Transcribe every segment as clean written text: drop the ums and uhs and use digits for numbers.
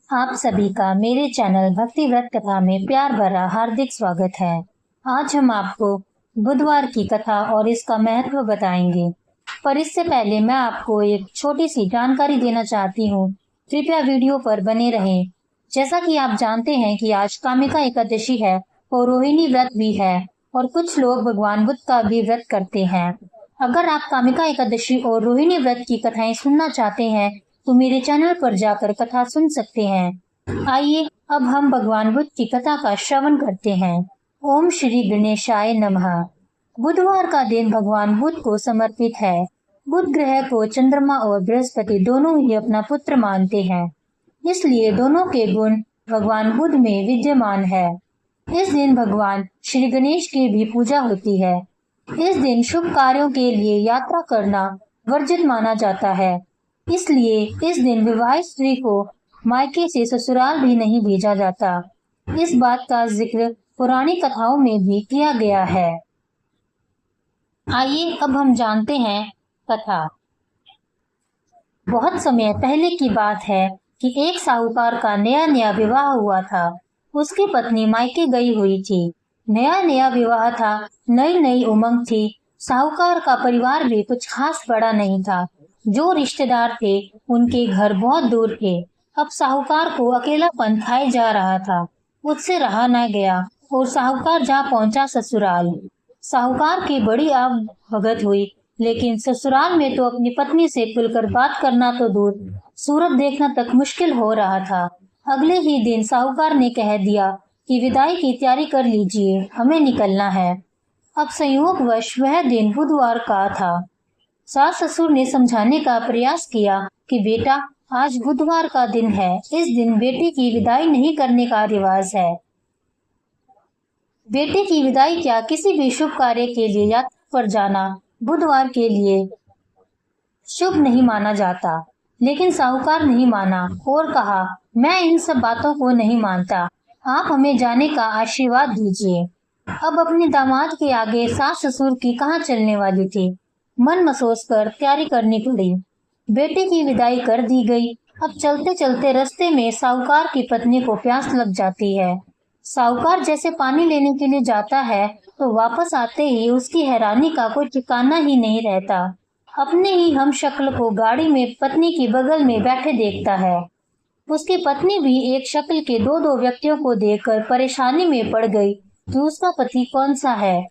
आप सभी का मेरे चैनल भक्ति व्रत कथा में प्यार भरा हार्दिक स्वागत है। आज हम आपको बुधवार की कथा और इसका महत्व बताएंगे। पर इससे पहले मैं आपको एक छोटी सी जानकारी देना चाहती हूँ। कृपया वीडियो पर बने रहें। जैसा कि आप जानते हैं कि आज कामिका एकादशी है और रोहिणी व्रत भी है और कुछ लोग भगवान बुद्ध का भी व्रत करते हैं। अगर आप कामिका एकादशी और रोहिणी व्रत की कथाएं सुनना चाहते हैं तो मेरे चैनल पर जाकर कथा सुन सकते हैं। आइए अब हम भगवान बुद्ध की कथा का श्रवण करते हैं। ओम श्री गणेशाय नमः। बुधवार का दिन भगवान बुद्ध को समर्पित है। बुध ग्रह को चंद्रमा और बृहस्पति दोनों ही अपना पुत्र मानते हैं, इसलिए दोनों के गुण भगवान बुद्ध में विद्यमान है। इस दिन भगवान श्री गणेश की भी पूजा होती है। इस दिन शुभ कार्यों के लिए यात्रा करना वर्जित माना जाता है, इसलिए इस दिन विवाहित स्त्री को मायके से ससुराल भी नहीं भेजा जाता। इस बात का जिक्र पुरानी कथाओं में भी किया गया है। आइए अब हम जानते हैं कथा। बहुत समय पहले की बात है कि एक साहूकार का नया नया विवाह हुआ था। उसकी पत्नी मायके गई हुई थी। नया नया विवाह था, नई नई उमंग थी। साहूकार का परिवार भी कुछ खास बड़ा नहीं था। जो रिश्तेदार थे उनके घर बहुत दूर थे। अब साहूकार को अकेलापन खाए जा रहा था। उससे रहा न गया और साहूकार जा पहुंचा ससुराल। साहूकार की बड़ी आग भगत हुई, लेकिन ससुराल में तो अपनी पत्नी से खुलकर बात करना तो दूर, सूरत देखना तक मुश्किल हो रहा था। अगले ही दिन साहूकार ने कह दिया कि विदाई की तैयारी कर लीजिए, हमें निकलना है। अब संयोगवश वह दिन बुधवार का था। सास ससुर ने समझाने का प्रयास किया कि बेटा, आज बुधवार का दिन है, इस दिन बेटी की विदाई नहीं करने का रिवाज है। बेटे की विदाई क्या, किसी भी शुभ कार्य के लिए यात्रा पर जाना बुधवार के लिए शुभ नहीं माना जाता। लेकिन साहूकार नहीं माना और कहा, मैं इन सब बातों को नहीं मानता, आप हमें जाने का आशीर्वाद दीजिए। अब अपने दामाद के आगे सास ससुर की कहाँ चलने वाली थी। मन मसोस कर तैयारी करनी पड़ी। बेटे की विदाई कर दी गई। अब चलते चलते रास्ते में साहूकार की पत्नी को प्यास लग जाती है। साहूकार जैसे पानी लेने के लिए जाता है तो वापस आते ही उसकी हैरानी का कोई ठिकाना ही नहीं रहता। अपने ही हम शक्ल को गाड़ी में पत्नी की बगल में बैठे देखता है। उसकी पत्नी भी एक शक्ल के दो दो व्यक्तियों को देखकर परेशानी में पड़ गई कि उसका पति कौन सा है।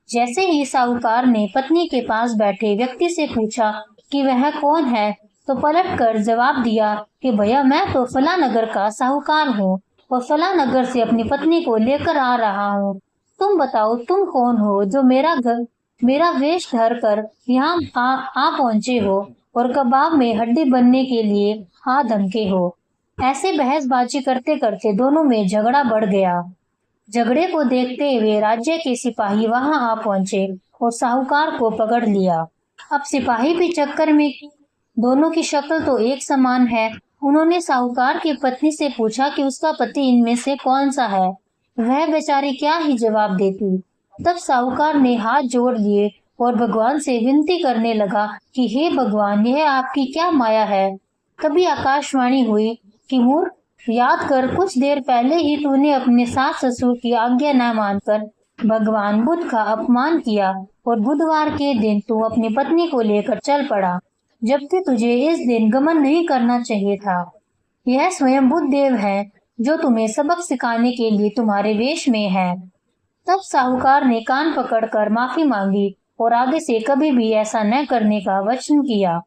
जैसे ही साहूकार ने पत्नी के पास बैठे व्यक्ति से पूछा कि वह कौन है, तो पलट कर जवाब दिया कि भैया, मैं तो फला नगर का साहूकार हूँ और फला नगर से अपनी पत्नी को लेकर आ रहा हूँ। तुम बताओ, तुम कौन हो जो मेरा वेश धर कर यहाँ आ पहुँचे हो और कबाब में हड्डी बनने के लिए आ धमके हो। ऐसे बहसबाजी करते करते दोनों में झगड़ा बढ़ गया। झगड़े को देखते हुए राज्य के सिपाही वहां आ पहुंचे और साहूकार को पकड़ लिया। अब सिपाही भी चक्कर में कि दोनों की शक्ल तो एक समान है। उन्होंने साहूकार की पत्नी से पूछा कि उसका पति इनमें से कौन सा है। वह बेचारी क्या ही जवाब देती। तब साहूकार ने हाथ जोड़ लिए और भगवान से विनती करने लगा कि हे भगवान, यह आपकी क्या माया है। तभी आकाशवाणी हुई कि मूर्ख, याद कर, कुछ देर पहले ही तूने अपने सास ससुर की आज्ञा न मानकर भगवान बुद्ध का अपमान किया और बुधवार के दिन तू अपनी पत्नी को लेकर चल पड़ा, जबकि तुझे इस दिन गमन नहीं करना चाहिए था। यह स्वयं बुद्ध देव है जो तुम्हें सबक सिखाने के लिए तुम्हारे वेश में है। तब साहूकार ने कान पकड़कर माफी मांगी और आगे से कभी भी ऐसा न करने का वचन किया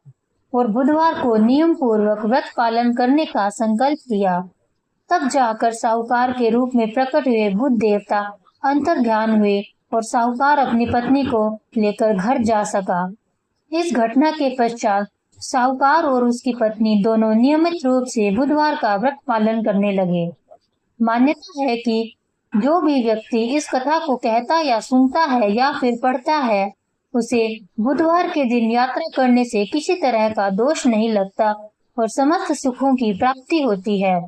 और बुधवार को नियम पूर्वक व्रत पालन करने का संकल्प किया। तब जाकर साहूकार के रूप में प्रकट हुए बुद्ध देवता अंतर्ध्यान हुए और साहूकार अपनी पत्नी को लेकर घर जा सका। इस घटना के पश्चात साहूकार और उसकी पत्नी दोनों नियमित रूप से बुधवार का व्रत पालन करने लगे। मान्यता है कि जो भी व्यक्ति इस कथा को कहता या सुनता है या फिर पढ़ता है, उसे बुधवार के दिन यात्रा करने से किसी तरह का दोष नहीं लगता और समस्त सुखों की प्राप्ति होती है।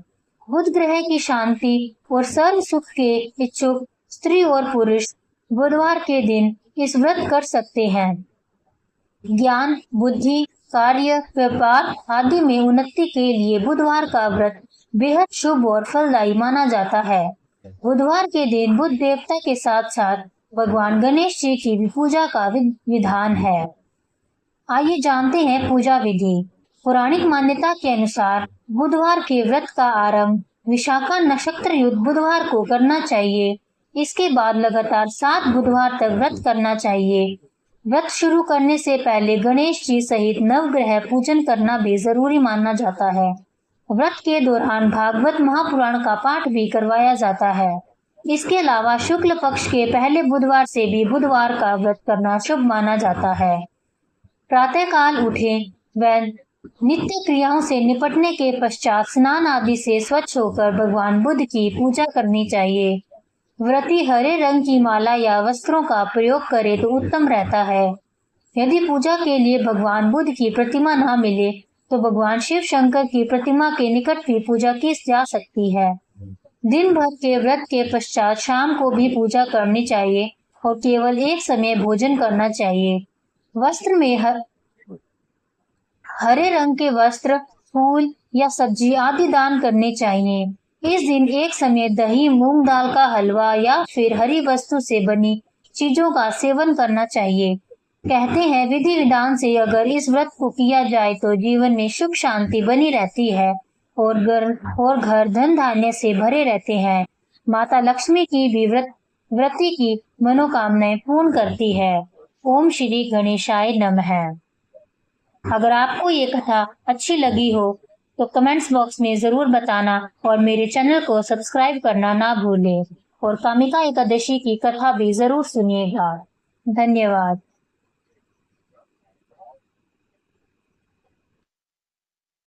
बुध ग्रह की शांति और सर्व सुख के इच्छुक स्त्री और पुरुष बुधवार के दिन इस व्रत कर सकते हैं। ज्ञान, बुद्धि, कार्य, व्यापार आदि में उन्नति के लिए बुधवार का व्रत बेहद शुभ और फलदायी माना जाता है। बुधवार के दिन बुध देवता के साथ साथ भगवान गणेश जी की भी पूजा का विधान है। आइए जानते हैं पूजा विधि। पौराणिक मान्यता के अनुसार बुधवार के व्रत का आरंभ विशाखा नक्षत्र युक्त बुधवार को करना चाहिए। इसके बाद लगातार 7 बुधवार तक व्रत करना चाहिए। व्रत शुरू करने से पहले गणेश जी सहित नवग्रह पूजन करना भी जरूरी माना जाता है। व्रत के दौरान भागवत महापुराण का पाठ भी करवाया जाता है। इसके अलावा शुक्ल पक्ष के पहले बुधवार से भी बुधवार का व्रत करना शुभ माना जाता है। प्रातःकाल उठें व नित्य क्रियाओं से निपटने के पश्चात स्नान आदि से स्वच्छ होकर भगवान बुध की पूजा करनी चाहिए। व्रती हरे रंग की माला या वस्त्रों का प्रयोग करे तो उत्तम रहता है। यदि पूजा के लिए भगवान बुध की प्रतिमा न मिले तो भगवान शिव शंकर की प्रतिमा के निकट भी पूजा की जा सकती है। दिन भर के व्रत के पश्चात शाम को भी पूजा करनी चाहिए और केवल एक समय भोजन करना चाहिए। वस्त्र में हरे रंग के वस्त्र, फूल या सब्जी आदि दान करने चाहिए। इस दिन एक समय दही, मूंग दाल का हलवा या फिर हरी वस्तु से बनी चीजों का सेवन करना चाहिए। कहते हैं विधि विधान से अगर इस व्रत को किया जाए तो जीवन में सुख शांति बनी रहती है और घर धन धान्य से भरे रहते हैं। माता लक्ष्मी की भी व्रती की मनोकामनाएं पूर्ण करती है। ओम श्री गणेशाय नमः। अगर आपको ये कथा अच्छी लगी हो तो कमेंट्स बॉक्स में जरूर बताना और मेरे चैनल को सब्सक्राइब करना ना भूलें और कामिका एकादशी की कथा भी जरूर सुनिएगा। धन्यवाद।